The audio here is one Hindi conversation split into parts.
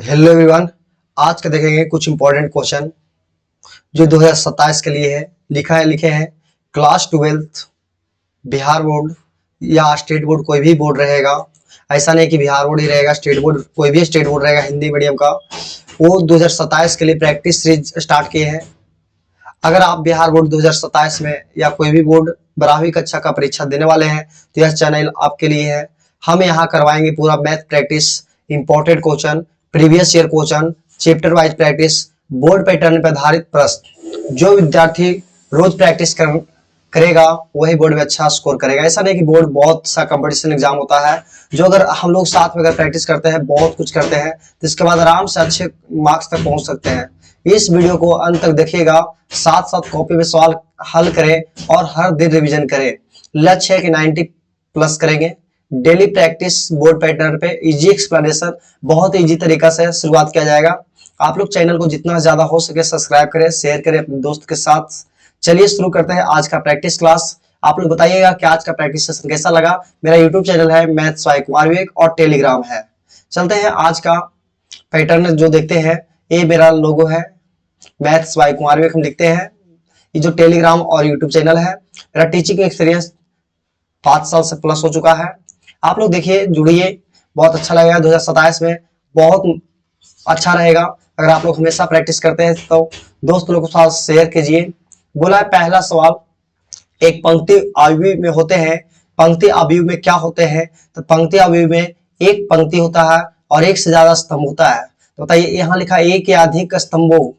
Hello everyone. आज का देखेंगे कुछ इंपॉर्टेंट क्वेश्चन जो 2027 के लिए है। लिखे हैं क्लास 12th बिहार बोर्ड या स्टेट बोर्ड, कोई भी बोर्ड रहेगा। ऐसा नहीं कि बिहार बोर्ड ही रहेगा, स्टेट बोर्ड, कोई भी स्टेट बोर्ड रहेगा हिंदी मीडियम का, वो 2027 के लिए प्रैक्टिस सीरीज स्टार्ट किए हैं। अगर आप बिहार बोर्ड 2027 में या कोई भी बोर्ड 12वीं कक्षा का परीक्षा देने वाले हैं तो यह चैनल आपके लिए है। हम यहाँ करवाएंगे पूरा math practice, important question, previous year question, chapter wise practice, board pattern पर आधारित प्रश्न। जो विद्यार्थी रोज प्रैक्टिस करेगा वही बोर्ड में अच्छा स्कोर करेगा। ऐसा नहीं कि बोर्ड बहुत सा कंपटीशन एग्जाम होता है, जो अगर हम लोग साथ में अगर प्रैक्टिस करते हैं, बहुत कुछ करते हैं, तो इसके बाद आराम से अच्छे मार्क्स तक पहुंच सकते हैं। इस वीडियो को अंत तक देखिएगा, साथ साथ कॉपी में सवाल हल करें और हर दिन रिवीजन करें। लक्ष्य है कि 90 प्लस करेंगे। डेली प्रैक्टिस बोर्ड पैटर्न पे, इजी एक्सप्लेनेशन, बहुत इजी तरीका से शुरुआत किया जाएगा। आप लोग चैनल को जितना ज्यादा हो सके सब्सक्राइब करें, शेयर करें अपने दोस्त के साथ। चलिए शुरू करते हैं आज का प्रैक्टिस क्लास। आप लोग बताइएगा कि आज का प्रैक्टिस सेशन कैसा लगा। मेरा यूट्यूब चैनल है मैथ्स बाय कुमार विवेक और टेलीग्राम है। चलते हैं आज का पैटर्न जो देखते हैं। ये मेरा लोगो है, मैथ्स बाय कुमार विवेक हम लिखते हैं। ये जो टेलीग्राम और यूट्यूब चैनल है, मेरा टीचिंग एक्सपीरियंस 5 साल से प्लस हो चुका है। आप लोग देखिए, जुड़िए, बहुत अच्छा लगेगा। 2027 में बहुत अच्छा रहेगा अगर आप लोग हमेशा प्रैक्टिस करते हैं तो दोस्त लोगों के साथ शेयर कीजिए। बोला है पहला सवाल, एक पंक्ति अवयवी में होते हैं। पंक्ति अवयवी में क्या होते हैं? तो पंक्ति अवयवी में एक पंक्ति होता है और एक से ज्यादा स्तंभ होता है। तो बताइए, यहाँ लिखा एक या अधिक स्तंभों,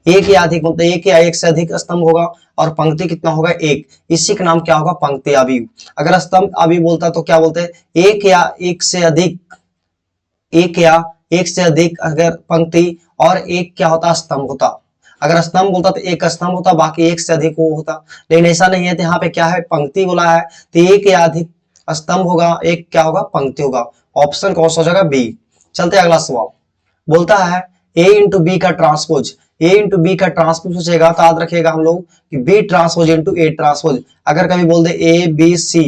एक या अधिक मतलब एक या एक से अधिक स्तंभ होगा और पंक्ति कितना होगा? एक। इसी का नाम क्या होगा? पंक्ति अवयवी। अगर स्तंभ अवयवी बोलता तो क्या बोलते हैं? एक या एक से अधिक, एक या एक से अधिक अगर पंक्ति, और एक क्या होता? स्तंभ होता। अगर स्तंभ बोलता तो एक स्तंभ होता, बाकी एक से अधिक वो होता, लेकिन ऐसा नहीं है। तो यहाँ पे क्या है? पंक्ति बोला है तो एक या अधिक स्तंभ होगा, एक क्या होगा? पंक्ति होगा। ऑप्शन कौन सा हो जाएगा? बी। चलते अगला सवाल। बोलता है ए इंटू बी का ट्रांसपोज। ए इंटू बी का ट्रांसपोज पूछेगा तो याद रखिएगा हम लोग कि B transpose into A transpose. अगर कभी बोल दे ए बी सी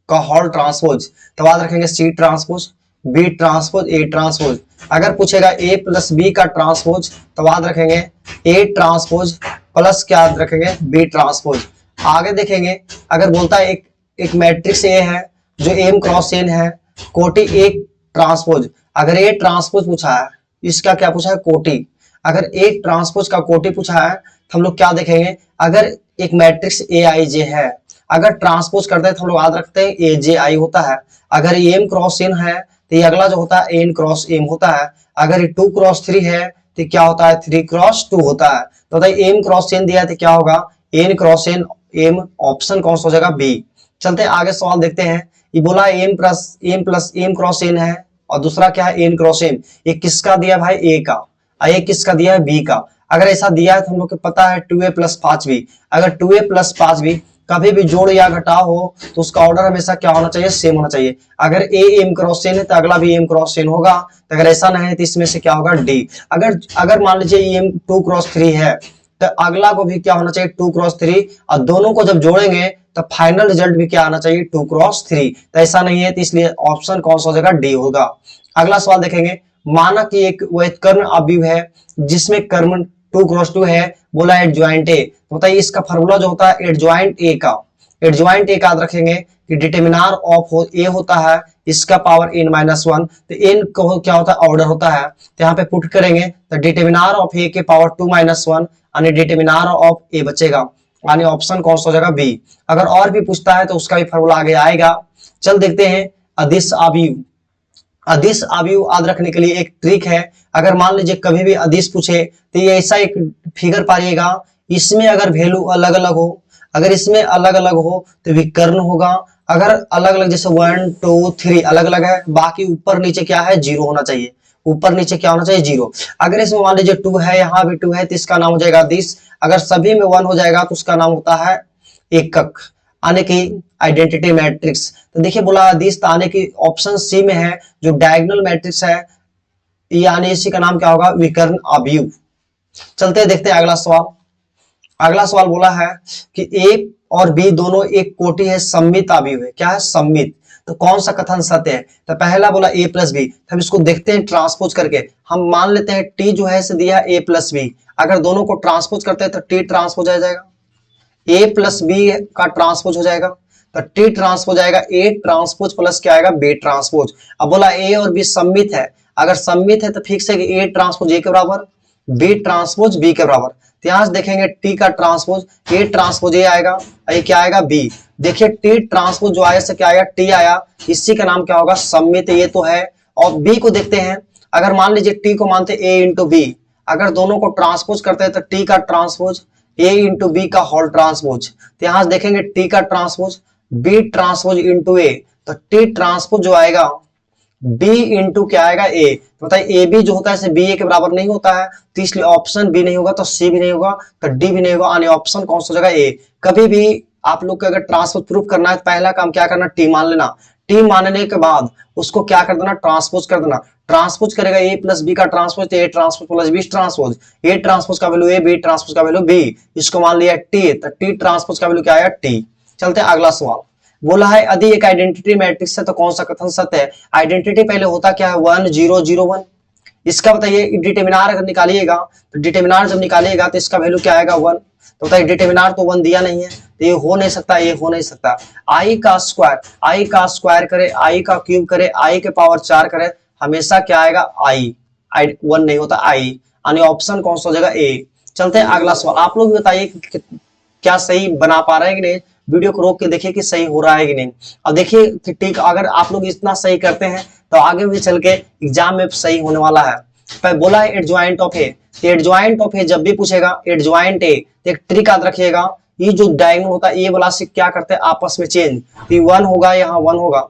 का होल ट्रांसपोज तो याद रखेंगे C transpose, B transpose, A transpose. अगर पूछेगा ए प्लस बी का ट्रांसपोज तो याद रखेंगे ए ट्रांसपोज प्लस क्या याद रखेंगे? B transpose. आगे देखेंगे, अगर बोलता है एक मैट्रिक्स ए है जो एम क्रॉस एन है, कोटि एक ट्रांसपोज। अगर ए ट्रांसपोज पूछा है, इसका क्या पूछा है? कोटि। अगर ए ट्रांसपोज का कोटि पूछा है तो हम लोग क्या देखेंगे? अगर एक मैट्रिक्स ए आई जे है, अगर ट्रांसपोज करते हैं तो हम लोग याद रखते हैं ए जे आई होता है। अगर एम क्रॉस एन है तो ये अगला जो होता है एन क्रॉस एम होता है। अगर ये 2 क्रॉस 3 है तो क्या होता है? 3 क्रॉस 2 होता है। तो बताइए एम क्रॉस एन दिया है तो क्या होगा? N cross N M. Option कौन सा हो जाएगा? बी। चलते हैं आगे सवाल देखते हैं। ये बोला M plus M cross N है और दूसरा क्या है? N cross M. ये किसका दिया भाई? ए का। ये किसका दिया है? बी का। अगर ऐसा दिया है तो हम लोग को पता है 2a प्लस 5b। अगर 2a प्लस 5b कभी भी जोड़ या घटाव हो तो उसका ऑर्डर हमेशा क्या होना चाहिए? सेम होना चाहिए। अगर ए एम क्रॉस एन है तो अगला भी एम क्रॉस एन होगा। तो अगर ऐसा नहीं है तो इसमें से क्या होगा? डी। अगर मान लीजिए एम 2 क्रॉस 3 है तो अगला को भी क्या होना चाहिए? 2 क्रॉस 3। और दोनों को जब जोड़ेंगे तो फाइनल रिजल्ट भी क्या आना चाहिए? 2 क्रॉस 3। तो ऐसा नहीं है तो इसलिए ऑप्शन कौन सा हो जाएगा? डी होगा। अगला सवाल देखेंगे। माना कि एक व्युत्क्रम अवयव है जिसमें कर्म 2 क्रॉस 2 है, बोला एडजॉइंट ए। तो बताइए इसका फार्मूला जो होता है एडजॉइंट ए का, एडजॉइंट ए का याद रखेंगे कि डिटरमिनर ऑफ ए होता है इसका पावर n माइनस 1। तो n को क्या होता है? ऑर्डर होता है। तो यहाँ पे पुट करेंगे तो डिटरमिनर ऑफ ए के पावर 2 माइनस 1 यानी डिटरमिनर ऑफ ए बचेगा, यानी ऑप्शन कौन सा हो जाएगा? बी। अगर और भी पूछता है तो उसका भी फार्मूला आगे आएगा। चल देखते हैं अदिश अवयव। अदिश अवयव याद रखने के लिए एक ट्रिक है। अगर मान लीजिए कभी भी अदिश पूछे तो ये ऐसा एक फिगर पाइएगा, इसमें अगर वैल्यू अलग अलग हो, अगर इसमें अलग अलग हो तो विकर्ण होगा। अगर अलग अलग जैसे 1 2 3 अलग अलग है, बाकी ऊपर नीचे क्या है? 0 होना चाहिए। ऊपर नीचे क्या होना चाहिए? 0। अगर इसमें मान लीजिए 2 है, यहाँ भी 2 है तो इसका नाम हो जाएगा अदिश। अगर सभी में 1 हो जाएगा तो उसका नाम होता है एकक, आने की आइडेंटिटी मैट्रिक्स। तो देखिए बोला अदिश आने की ऑप्शन सी में है, जो डायगोनल मैट्रिक्स है, यानी इसी का नाम क्या होगा? विकर्ण अवयव। चलते हैं देखते हैं अगला सवाल। अगला सवाल बोला है कि ए और बी दोनों एक कोटि है, सममित अवयव है। क्या है? सममित। तो कौन सा कथन सत्य है? तो पहला बोला a प्लस बी, हम इसको देखते हैं ट्रांसपोज करके। हम मान लेते हैं t जो है इसे दिया a प्लस बी, अगर दोनों को ट्रांसपोज करते हैं तो t ट्रांसपोज आ जाएगा, a प्लस बी का ट्रांसपोज हो जाएगा, तो t ट्रांसपोज आएगा a ट्रांसपोज प्लस क्या आएगा b ट्रांसपोज। अब बोला a और b सममित है, अगर सममित है तो फिक्स है कि a ट्रांसपोज a के बराबर, b ट्रांसपोज b के बराबर। तो यहां से देखेंगे t का ट्रांसपोज a ट्रांसपोज a आएगा, ये क्या आएगा b। देखिए t ट्रांसपोज जो आया से क्या आया t आया, इसी का नाम क्या होगा सममित, ये तो है। और b को देखते हैं, अगर मान लीजिए t को मानते a इंटू बी, अगर दोनों को ट्रांसपोज करते हैं तो t का ट्रांसपोज a इंटू बी का होल ट्रांसपोज। तो यहां से देखेंगे t का transpose b transpose into a, तो t ट्रांसपोज जो आएगा b इंटू क्या आएगा a। तो बताइए ए बी जो होता है इसे बी ए के बराबर नहीं होता है, तो इसलिए ऑप्शन बी नहीं होगा, तो सी भी नहीं होगा, तो डी भी नहीं होगा, यानी ऑप्शन कौन सा हो जाएगा ए। कभी भी आप लोग को अगर ट्रांसपोज प्रूफ करना है तो पहला काम क्या करना, टी मान लेना, टी मानने के बाद उसको क्या कर देना, ट्रांसपोज कर देना। ट्रांसपोज करेगा ए प्लस बी का ट्रांसपोज, तो A transpose plus B transpose, A transpose का वैल्यू ए, बी ट्रांसपोज का वैल्यू बी, इसको मान लिया टी, तो टी ट्रांसपोज का वैल्यू क्या आया टी। चलते हैं अगला सवाल। बोला है यदि एक आइडेंटिटी मैट्रिक्स है तो कौन सा कथन सत्य है? आइडेंटिटी पहले होता क्या है 1 0 0 1, इसका बताइए डिटरमिनर अगर निकालिएगा तो डिटरमिनर जब निकालिएगा तो इसका वैल्यू क्या आएगा 1, तो बताइए डिटरमिनर तो 1 दिया नहीं है, तो ये हो नहीं सकता, ये हो नहीं सकता। आई का स्क्वायर करे, आई का क्यूब करे, आई के पावर 4 करे, हमेशा क्या आएगा आई, 1 नहीं होता आई, यानी ऑप्शन कौन सा हो जाएगा ए। चलते हैं अगला सवाल। आप लोग बताइए क्या सही बना पा रहे हैं कि नहीं, वीडियो को रोक के देखिए कि सही हो रहा है कि नहीं। अब देखिए ठीक, अगर आप लोग इतना सही करते हैं तो आगे भी चल के एग्जाम में सही होने वाला है। पर बोला है adjoint of A, adjoint of A जब भी पूछेगा एडजॉइंट ए, एक ट्रिक याद रखिएगा, ये जो डायगोनल होता है ए वाला से क्या करते हैं आपस में चेंज, तो 1 होगा यहाँ 1 होगा,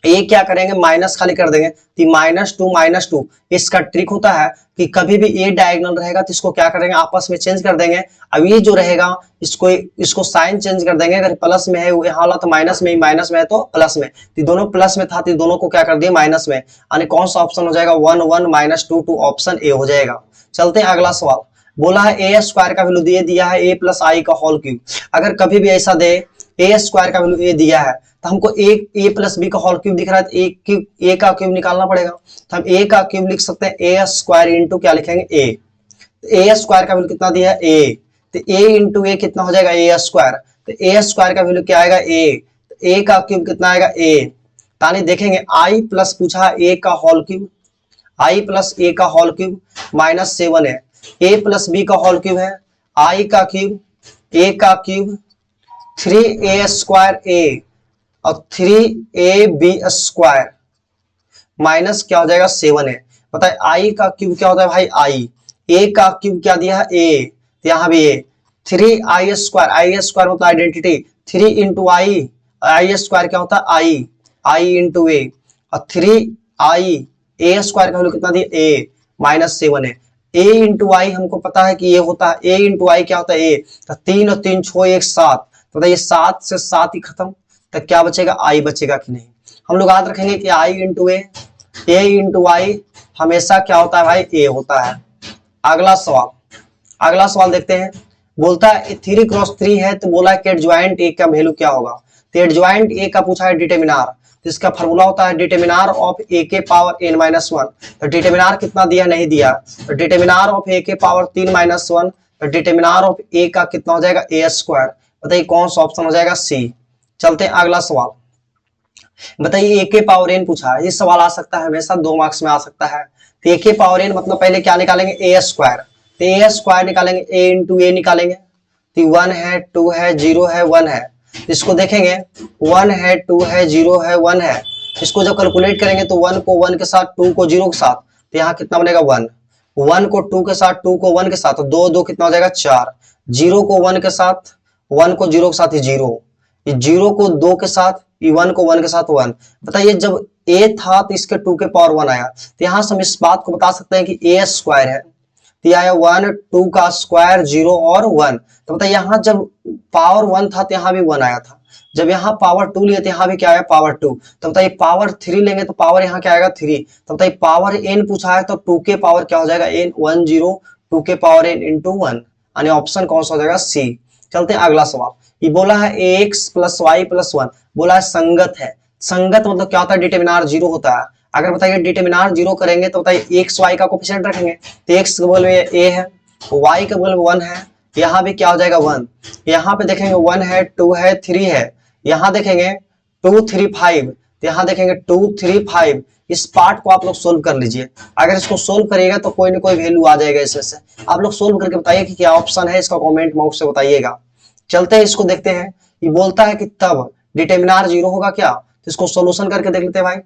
ए क्या करेंगे माइनस खाली कर देंगे, तो -2 इसका ट्रिक होता है कि कभी भी ए डायगोनल रहेगा तो इसको क्या करेंगे आपस में चेंज कर देंगे। अब ये जो रहेगा इसको साइन चेंज कर देंगे, अगर प्लस में है यहाँ वाला तो माइनस में, माइनस में है तो प्लस में, तो दोनों प्लस में था तो दोनों को क्या कर दिया माइनस में, यानी कौन सा ऑप्शन हो जाएगा 1 1 -2 2, ऑप्शन ए हो जाएगा। चलते हैं अगला सवाल। बोला है ए स्क्वायर का वैल्यू दे दिया है ए प्लस आई का होल क्यूब, अगर कभी भी ऐसा दे ए स्क्वायर का वैल्यू ए दिया है तो हमको ए प्लस बी का होल क्यूब दिख रहा है, तो ए का क्यूब निकालना पड़ेगा, तो हम ए का क्यूब लिख सकते हैं ए स्क्वायर इंटू क्या लिखेंगे ए, तो ए स्क्वायर का वैल्यू कितना दिया है ए, तो ए इंटू ए कितना हो जाएगा ए स्क्वायर, तो ए स्क्वायर का वैल्यू क्या आएगा ए, तो ए का क्यूब कितना आएगा ए, तानी देखेंगे आई प्लस पूछा ए का होल क्यूब, आई प्लस ए का होल क्यूब -7 है, ए प्लस बी का होल क्यूब है, आई का क्यूब ए का क्यूब 3a स्क्वायर ए और 3ab स्क्वायर माइनस क्या हो जाएगा 7 है। बताए आई का क्यूब क्या होता है भाई आई, ए का क्यूब क्या दिया है ए, तो यहाँ भी ए, 3i स्क्वायर, आई स्क्वायर मतलब आइडेंटिटी, 3 इंटू आई, आई स्क्वायर क्या होता है आई इंटू ए, और 3i ए स्क्वायर का वैल्यू कितना दिया ए -7 है। ए इंटू आई हमको पता है कि ये होता है ए इंटू आई क्या होता है ए, तो 3 और 3 6 1 7, तो ये 7 से 7 ही खत्म, तो क्या बचेगा आई बचेगा कि नहीं। हम लोग याद रखेंगे कि आई इंटू ए इंटू आई हमेशा क्या होता है भाई ए होता है। अगला सवाल देखते हैं। बोलता है 3 क्रॉस 3 है तो बोला कि एडजॉइंट ए का वैल्यू क्या होगा, तो एडजॉइंट ए का पूछा है डिटरमिनर, तो इसका फॉर्मूला होता है डिटरमिनर ऑफ ए के पावर n-1, तो डिटरमिनर कितना दिया नहीं दिया, तो डिटरमिनर ऑफ ए के पावर 3-1, तो डिटरमिनर ऑफ ए का कितना हो जाएगा ए स्क्वायर। बताइए कौन सा ऑप्शन हो जाएगा सी। चलते हैं अगला सवाल। बताइए ए के पावर n पूछा है, ये सवाल आ सकता है हमेशा 2 मार्क्स में आ सकता है, तो ए के पावर n मतलब पहले क्या निकालेंगे ए स्क्वायर, तो ए स्क्वायर निकालेंगे ए इंटू ए निकालेंगे, तो 1 है 2 है 0 है 1 है, इसको देखेंगे 1 है 2 है 0 है 1 है, इसको जब कैलकुलेट करेंगे तो 1 को 1 के साथ 2 को 0 के साथ, तो यहाँ कितना बनेगा 1, 1 को 2 के साथ 2 को 1 के साथ, तो 2 कितना हो जाएगा 4, 0 को 1 के साथ 1 को 0 के साथ 0, 0 को 2 के साथ 1 को 1 के साथ 1। बताइए जब a था तो इसके 2 के पावर 1 आया, तो यहाँ से हम इस बात को बता सकते हैं कि a स्क्वायर है, तो आया 1 2 का स्क्वायर 0 और 1, तो बताइए यहाँ जब पावर 1 था तो यहाँ भी 1 आया था, जब यहाँ पावर 2 लिए तो यहाँ भी क्या आया पावर 2, तो बताइए पावर 3 लेंगे तो पावर यहाँ क्या आएगा 3, तो बताइए पावर n पूछा है तो 2 के पावर क्या हो जाएगा n 1 0, 2 के पावर n इंटू 1, यानी ऑप्शन कौन सा हो जाएगा सी। चलते हैं अगला सवाल। ये बोला है ax प्लस वाई प्लस 1, बोला है संगत है, संगत मतलब क्या होता है, डिटरमिनर जीरो होता है। अगर बताइए डिटरमिनर जीरो करेंगे तो बताइए एक्स वाई का कोफिशिएंट रखेंगे, तो एक्स के बगल में ए है, वाई के बगल में 1 है, यहाँ भी क्या हो जाएगा 1, यहाँ पे देखेंगे 1 है, 2 है, 3 है, यहाँ देखेंगे 2 3 5, तो यहाँ देखेंगे 2 3 5। इस पार्ट को आप लोग सोल्व कर लीजिए। अगर इसको सोल्व करिएगा तो कोई ना कोई वैल्यू आ जाएगा इसमें से। आप लोग सोल्व करके बताइए कि क्या ऑप्शन है इसका, कमेंट बॉक्स से बताइएगा। चलते हैं इसको देखते हैं। ये बोलता है कि तब डिटरमिनर जीरो होगा क्या, तो इसको सोल्यूशन करके देख लेते हैं भाई।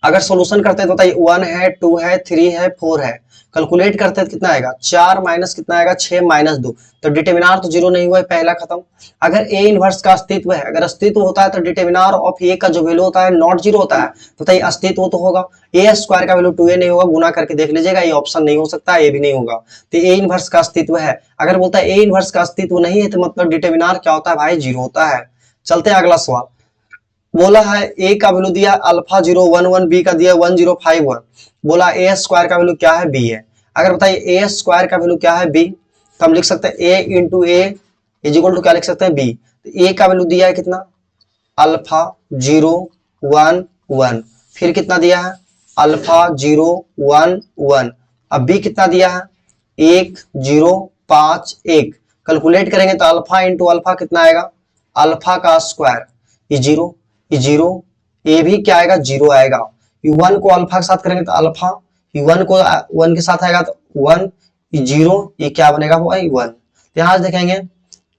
अगर सोल्यूशन करते हैं तो बताइए 1 है, 2 है, 3 है, 4 है, कैलकुलेट करते हैं तो कितना आएगा 4 माइनस कितना आएगा 6 माइनस 2, तो डिटरमिनर तो जीरो नहीं हुआ है, पहला खत्म। अगर ए इनवर्स का अस्तित्व है, अगर अस्तित्व होता है तो डिटरमिनर ऑफ ए का जो वैल्यू होता है नॉट जीरो होता है, तो बताइए अस्तित्व तो होगा। ए स्क्वायर का वैल्यू 2a नहीं होगा, गुना करके देख लीजिएगा, ये ऑप्शन नहीं हो सकता, ए भी नहीं होगा, तो ए इनवर्स का अस्तित्व है। अगर बोलता है ए इनवर्स का अस्तित्व नहीं है तो मतलब डिटरमिनर क्या होता है भाई, जीरो होता है। चलते हैं अगला सवाल। बोला है ए का वैल्यू दिया अल्फा 011, बी का दिया 1051, बोला ए स्क्वायर का वैल्यू क्या है, बी है। अगर बताइए ए स्क्वायर का वैल्यू क्या है, बी, तो हम लिख सकते हैं A into A is equal to क्या लिख सकते हैं, बी। तो ए का वैल्यू दिया है कितना, अल्फा 011, फिर कितना दिया है अल्फा 011, अब बी कितना दिया है 1051। कैलकुलेट करेंगे तो अल्फा इंटू अल्फा कितना आएगा, अल्फा का स्क्वायर, ये जीरो, ये जीरो, ये भी क्या आएगा जीरो आएगा। वन को अल्फा के साथ करेंगे तो अल्फा, वन को 1 के साथ आएगा तो 1, ये जीरो, ये क्या बनेगा भाई 1। तो यहाँ से देखेंगे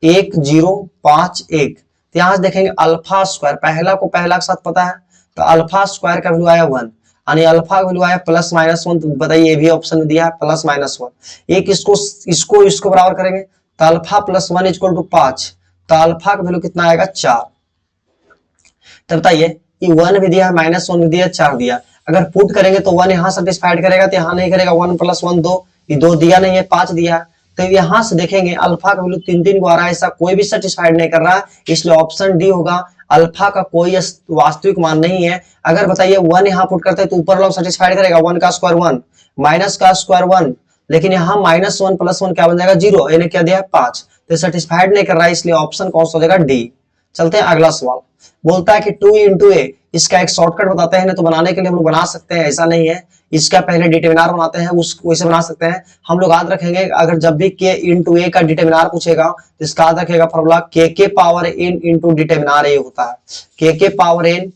1051, तो यहाँ से देखेंगे अल्फा स्क्वायर, पहला को पहला के साथ पता है, तो अल्फा स्क्वायर का वैल्यू आया 1, यानी अल्फा का वैल्यू आया प्लस माइनस 1। तो बताइए ये भी ऑप्शन में दिया है प्लस माइनस 1। एक इसको बराबर करेंगे तो अल्फा प्लस 1 इक्वल टू 5, तो अल्फा का वैल्यू कितना आएगा 4। तो बताइए ये 1 भी दिया है, माइनस 1 भी दिया, 4 दिया, अगर पुट करेंगे तो 1 यहाँ सेटिस्फाइड करेगा, तो यहाँ नहीं करेगा, 1 प्लस 1 2, ये 2 दिया नहीं है, 5 दिया। तो यहाँ से देखेंगे अल्फा का वैल्यू 3 को आ रहा है, ऐसा कोई भी सेटिस्फाइड नहीं कर रहा है, इसलिए ऑप्शन डी होगा। अल्फा का कोई वास्तविक मान नहीं है। अगर बताइए 1 यहाँ पुट करते हैं तो ऊपर वाला सेटिस्फाइड करेगा, 1 का स्क्वायर 1, माइनस का स्क्वायर 1, लेकिन यहाँ माइनस 1 प्लस 1 क्या बन जाएगा 0, इन्हें क्या दिया है 5, तो सेटिस्फाइड नहीं कर रहा है, इसलिए ऑप्शन कौन सा हो जाएगा, डी। चलते हैं अगला सवाल। बोलता है कि 2 इंटू ए, इसका एक शॉर्टकट बताते हैं ना, तो बनाने के लिए हम लोग बना सकते हैं, ऐसा नहीं है, इसका पहले डिटरमिनर बनाते हैं, उस वैसे बना सकते हैं। हम लोग याद रखेंगे अगर जब भी के इंटू ए का डिटरमिनर पूछेगा तो इसका याद रखेगा फॉर्मूला के पावर एन इंटू डिटरमिनर ए होता है। के पावर एन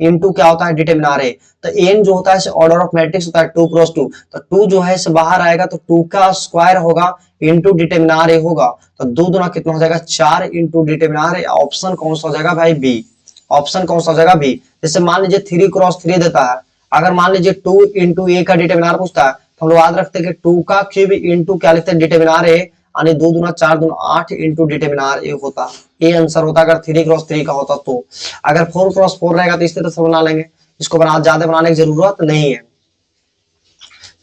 इंटू क्या होता है, डिटरमिनर ए। तो एन जो होता है ऑर्डर ऑफ मैट्रिक्स होता है 2 क्रॉस 2, तो 2 जो है इसे बाहर आएगा तो 2 का स्क्वायर होगा इंटू डिटरमिनर ए होगा, तो 2 दूना कितना हो जाएगा 4 इंटू डिटरमिनर ए। ऑप्शन कौन सा हो जाएगा भाई, बी। ऑप्शन कौन सा हो जाएगा, बी। जैसे मान लीजिए 3 क्रॉस 3 देता है, अगर मान लीजिए 2 इंटू ए का डिटरमिनर पूछता है तो हम लोग याद रखते हैं कि 2 का क्यूब इंटू क्या लिखते हैं, डिटरमिनर ए, यानी 2 दूना 4 दूना 8 इंटू डिटरमिनर ए होता, ए आंसर होता अगर 3 क्रॉस 3 का होता तो। अगर 4 क्रॉस 4 रहेगा तो इस तरह से बना लेंगे, इसको ज्यादा बनाने की जरूरत नहीं है।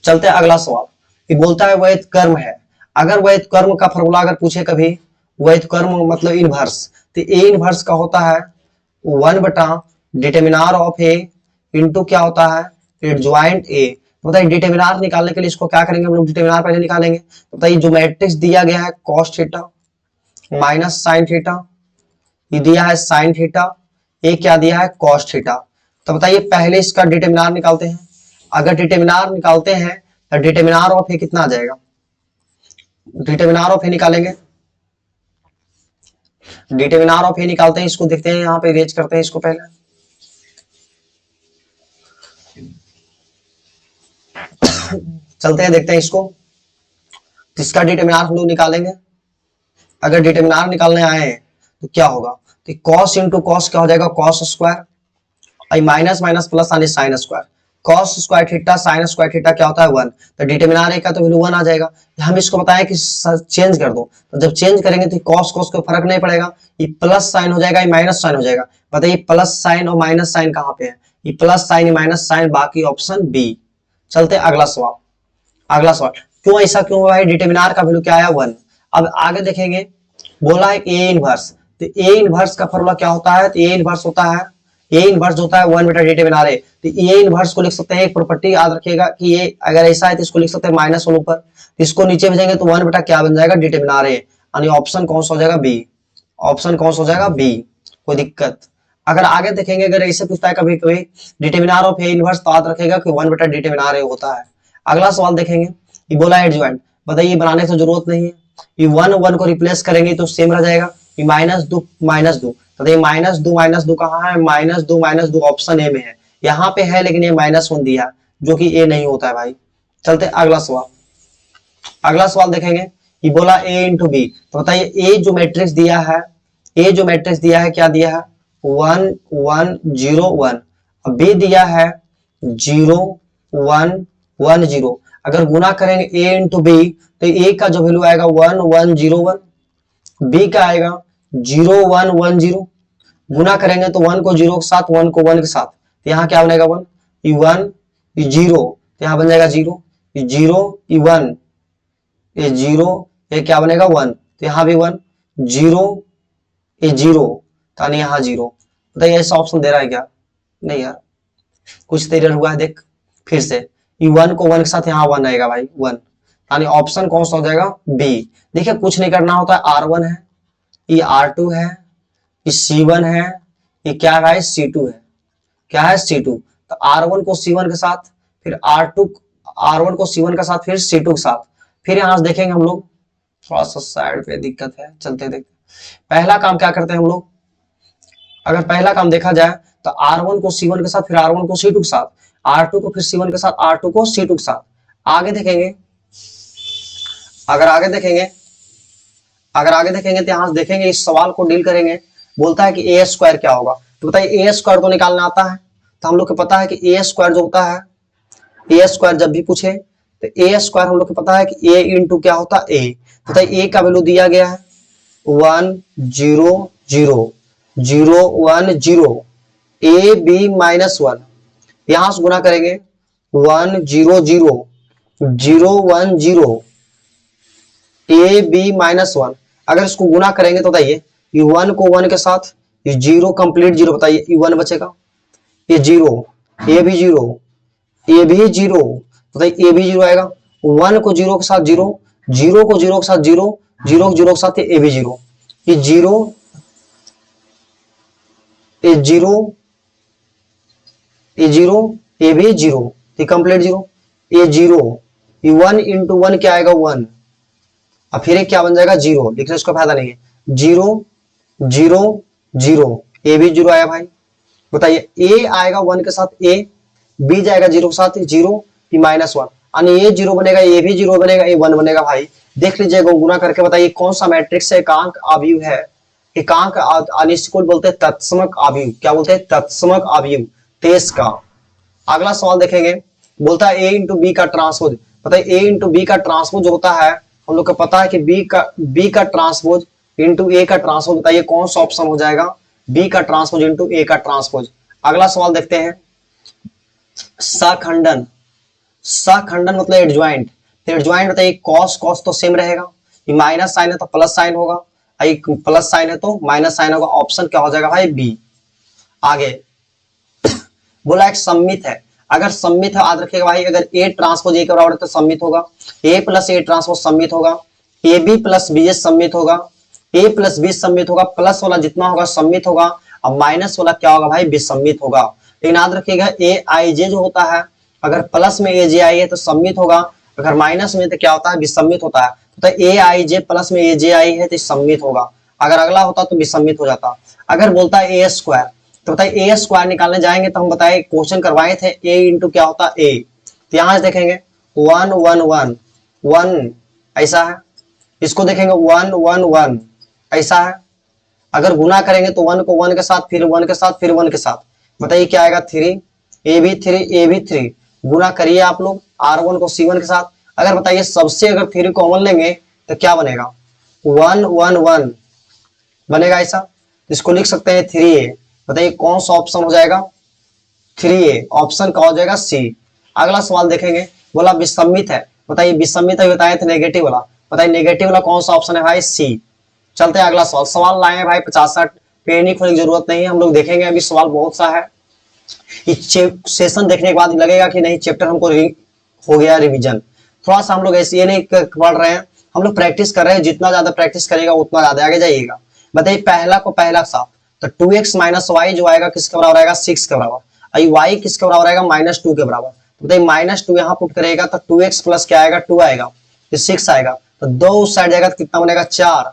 चलते हैं अगला सवाल। ये बोलता है वैध कर्म है। अगर वैध कर्म का फॉर्मूला अगर पूछे कभी, वैध कर्म मतलब इनवर्स, तो ए इनवर्स का होता है 1 बटा डिटरमिनर ऑफ ए इंटू क्या होता है, एडजॉइंट ए। बताइए डिटरमिनर निकालने के लिए इसको क्या करेंगे हम लोग, डिटरमिनर पहले निकालेंगे। तो बताइए जो मैट्रिक्स दिया गया है cos theta minus sine theta, ये दिया है साइन थीटा, ये क्या दिया है कॉस थीटा। तो बताइए पहले इसका डिटरमिनर निकालते हैं। अगर डिटरमिनर निकालते हैं तो डिटरमिनर ऑफ ए कितना आ जाएगा, डिटरमिनर ऑफ ए निकालेंगे, डिटरमिनर ऑफ ए निकालते हैं, इसको देखते हैं, यहाँ पे इरेज करते हैं इसको पहले। चलते हैं देखते हैं इसको, इसका डिटरमिनर हम लोग निकालेंगे। अगर डिटरमिनर निकालने आए हैं तो क्या होगा, तो कॉस इंटू कॉस क्या हो जाएगा, cos square, minus minus plus यानी sine square, cos square theta sine square theta क्या होता है 1, तो डिटरमिनर ए का तो वैल्यू 1 आ जाएगा। हम इसको बताएं कि चेंज कर दो, तो जब चेंज करेंगे तो कॉस कॉस को फर्क नहीं पड़ेगा, ये प्लस साइन हो जाएगा, ये माइनस साइन हो जाएगा। बताइए प्लस साइन और माइनस साइन कहाँ पे है, ये प्लस साइन माइनस साइन, बाकी ऑप्शन बी। चलते अगला सवाल। अगला सवाल, क्यों ऐसा क्यों हुआ है, डिटरमिनर का वैल्यू क्या आया 1। अब आगे देखेंगे, बोला है ए इनवर्स, तो ए इनवर्स का फॉर्मूला क्या होता है, तो ए इनवर्स होता है, ए इनवर्स होता है 1 बटा डिटरमिनर ए। तो ए इनवर्स को लिख सकते हैं, एक प्रॉपर्टी याद रखिएगा कि ये अगर ऐसा है तो इसको लिख सकते हैं माइनस 1 ऊपर, इसको नीचे भेजेंगे तो 1 बटा क्या बन जाएगा डिटरमिनर ए, यानी ऑप्शन कौन सा हो जाएगा, बी। ऑप्शन कौन सा हो जाएगा, बी। कोई दिक्कत, अगर आगे देखेंगे, अगर ऐसे पूछता है कभी कभी डिटरमिनर ऑफ ए इनवर्स, तो याद रखेगा कि 1 बटा डिटरमिनर ए होता है। अगला सवाल देखेंगे, ये बोला एडजॉइंट, बताइए बनाने की जरूरत नहीं है, ये 1 1 को रिप्लेस करेंगे तो सेम रह जाएगा, ये -2 तो ये -2 कहाँ है, -2 ऑप्शन ए में है, यहाँ पे है लेकिन ये -1 दिया जो कि ए नहीं होता है भाई। चलते अगला सवाल। अगला सवाल देखेंगे, ये बोला ए इंटू बी, तो बताइए ए जो मैट्रिक्स दिया है, ए जो मैट्रिक्स दिया है क्या दिया है, 1 1 0 1, अब बी दिया है 0 1 1 0। अगर गुना करेंगे ए इंटू बी तो ए का जो वैल्यू आएगा 1 1 0 1, बी का आएगा 0 1 1 0। गुना करेंगे तो 1 को 0 के साथ, 1 को 1 के साथ, तो यहाँ क्या बनेगा 1 ये 1 ये 0, तो यहाँ बन जाएगा 0 ये 0 ये 1 ये 0, ये क्या बनेगा 1, तो यहाँ भी 1 0 ये 0, तो यहाँ 0। बताइए ऐसा ऑप्शन दे रहा है क्या, नहीं यार, कुछ तो एरर हुआ है। देख फिर से, ये 1 को 1 के साथ यहाँ 1 आएगा भाई 1, यानी ऑप्शन कौन सा हो जाएगा बी। देखिए कुछ नहीं करना होता है, R1 है, ये R2 है, ये C1 है, ये क्या है C2 है, क्या है C2। तो R1 को C1 के साथ, फिर R1 को C1 के साथ, फिर C2 के साथ, फिर यहां से देखेंगे हम लोग, थोड़ा सा साइड पे दिक्कत है, चलते देखते। पहला काम क्या करते हैं हम लोग, अगर पहला काम देखा जाए तो R1 को C1 के साथ, फिर R1 को C2 के साथ, R2 को फिर C1 के साथ, R2 को C2 के साथ। आगे देखेंगे, अगर आगे देखेंगे तो यहां देखेंगे, इस सवाल को डील करेंगे। बोलता है कि ए स्क्वायर क्या होगा, तो बताइए ए स्क्वायर तो निकालना आता है, तो हम लोग को पता है कि ए स्क्वायर जो होता है, ए स्क्वायर जब भी पूछे तो ए स्क्वायर हम लोग को पता है कि ए इंटू क्या होता है ए। बताइए ए का वैल्यू दिया गया है 1 0 0 0 1 0, ए बी -1, यहां से गुना करेंगे 1 0 0 0 1 0, ए बी -1। अगर इसको गुना करेंगे तो बताइए ये 1 को 1 के साथ, ये 0 कंप्लीट 0, बताइए ये 1 बचेगा, ये 0, ए भी 0, ए भी 0, बताइए ए भी 0 आएगा, 1 को 0 के साथ 0, 0 को 0 के साथ 0, 0 को 0 के साथ ए भी 0, ये 0 ये 0 ये 0 ए भी 0, ये कंप्लीट 0, ये 0, ये 1 इंटू 1 क्या आएगा 1, अब फिर क्या बन जाएगा 0, लिखने इसका फायदा नहीं है, 0 0 0, ए भी 0 आया भाई। बताइए ए आएगा 1 के साथ ए, बी जाएगा 0 के साथ 0, ये -1, यानी ये 0 बनेगा, ये भी 0 बनेगा, ये 1 बनेगा भाई। देख लीजिएगा गुना करके, बताइए कौन सा मैट्रिक्स है एकांक अवयव है, एकांक अनिश्चित बोलते हैं तत्समक अवयव, क्या बोलते हैं तत्समक अवयव, तेज का। अगला सवाल देखेंगे, बोलता है ए इंटू बी का ट्रांसपोज, बताइए ए इंटू बी का ट्रांसपोज होता है, हम लोग को पता है कि बी का ट्रांसपोज इंटू ए का ट्रांसपोज, बताइए कौन सा ऑप्शन हो जाएगा, बी का ट्रांसपोज इंटू ए का ट्रांसपोज। अगला सवाल देखते हैं, सखंडन, सखंडन मतलब एडजॉइंट, तो एडजॉइंट बताइए कॉस कॉस तो सेम रहेगा, ये माइनस साइन है तो प्लस साइन होगा, प्लस साइन है तो माइनस साइन होगा, ऑप्शन क्या हो जाएगा भाई बी। आगे बोला एक सम्मित है, अगर सम्मित है याद रखिएगा भाई, अगर ए ट्रांसपोज ए के बराबर है तो सम्मित होगा, ए प्लस ए ट्रांसपोज सम्मित होगा, A B plus B S सम्मित होगा, ए प्लस बी सम्मित होगा, प्लस वाला जितना होगा सम्मित होगा, अब माइनस वाला क्या होगा भाई विसम्मित होगा। लेकिन याद रखिएगा ए आई जे जो होता है, अगर प्लस में ए जे आई है तो सम्मित होगा, अगर माइनस में तो क्या होता है विसम्मित होता है, तो ए आई जे प्लस में ए जे आई है तो सम्मित होगा, अगर अगला होता तो विसम्मित हो जाता। अगर बोलता है ए स्क्वायर, तो बताइए ए स्क्वायर निकालने जाएंगे तो हम बताए क्वेश्चन करवाए थे ए इंटू क्या होता है ए, तो यहां से देखेंगे 1 1 1 1 ऐसा है, इसको देखेंगे 1 1 1 ऐसा है, अगर गुना करेंगे तो 1 को 1 के साथ, फिर 1 के साथ, फिर 1 के साथ, बताइए क्या आएगा 3, ए भी 3 ए भी 3, गुना करिए आप लोग R1 को C1 के साथ। अगर बताइए सबसे अगर 3 कॉमन लेंगे तो क्या बनेगा 1 1 1 बनेगा, ऐसा इसको लिख सकते हैं 3A। बताइए कौन सा ऑप्शन हो जाएगा 3A, ऑप्शन का हो जाएगा सी। अगला सवाल देखेंगे, बोला विसम्मित है, बताइए विसम्मित है बताए थे नेगेटिव वाला, बताइए नेगेटिव वाला कौन सा ऑप्शन है भाई सी। चलते हैं अगला सवाल, सवाल लाए हैं भाई 50-60, पेड़ नहीं खोलने की जरूरत नहीं है, हम लोग देखेंगे अभी सवाल बहुत सा है, सेशन देखने के बाद लगेगा कि नहीं चैप्टर हमको हो गया रिवीजन, थोड़ा सा हम लोग ऐसे ये नहीं पढ़ रहे हैं, हम लोग प्रैक्टिस कर रहे हैं, जितना ज्यादा प्रैक्टिस करेगा उतना ज्यादा आगे जाइएगा। बताइए पहला को पहला के साथ, तो 2x माइनस वाई जो आएगा किसके बराबर आएगा 6 के बराबर। आई y किसके बराबर आएगा -2 के बराबर। तो बताइए -2 यहाँ पुट करेगा तो 2x प्लस क्या आएगा 2 आएगा, तो 6 आएगा, तो 2 उस साइड जाएगा तो कितना बनेगा 4,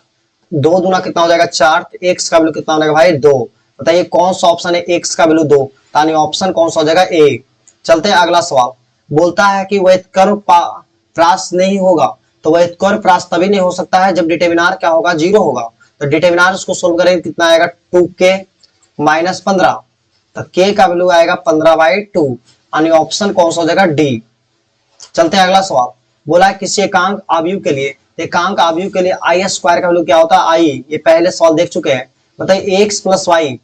2 दूना कितना हो जाएगा 4, तो x का वैल्यू कितना बनेगा भाई 2। बताइए कौन सा ऑप्शन है x का वैल्यू 2, यानी ऑप्शन कौन सा हो जाएगा ए। चलते हैं अगला सवाल। बोलता है कि वैधकर्व प्रास नहीं होगा, तो वैधकर्व प्रास तभी नहीं हो सकता है जब डिटरमिनार क्या होगा 0 होगा। तो डिटरमिनार उसको सोल्व करेंगे कितना आएगा 2k माइनस 15, तो k का वैल्यू आएगा 15/2, यानी ऑप्शन कौन सा हो जाएगा डी। चलते हैं अगला सवाल। बोला है किसी एकांक आव्यूह के लिए, एकांक आव्यूह के लिए आई स्क्वायर का वैल्यू क्या होता है आई, ये पहले सवाल देख चुके हैं। बताइए एक्स प्लस वाई,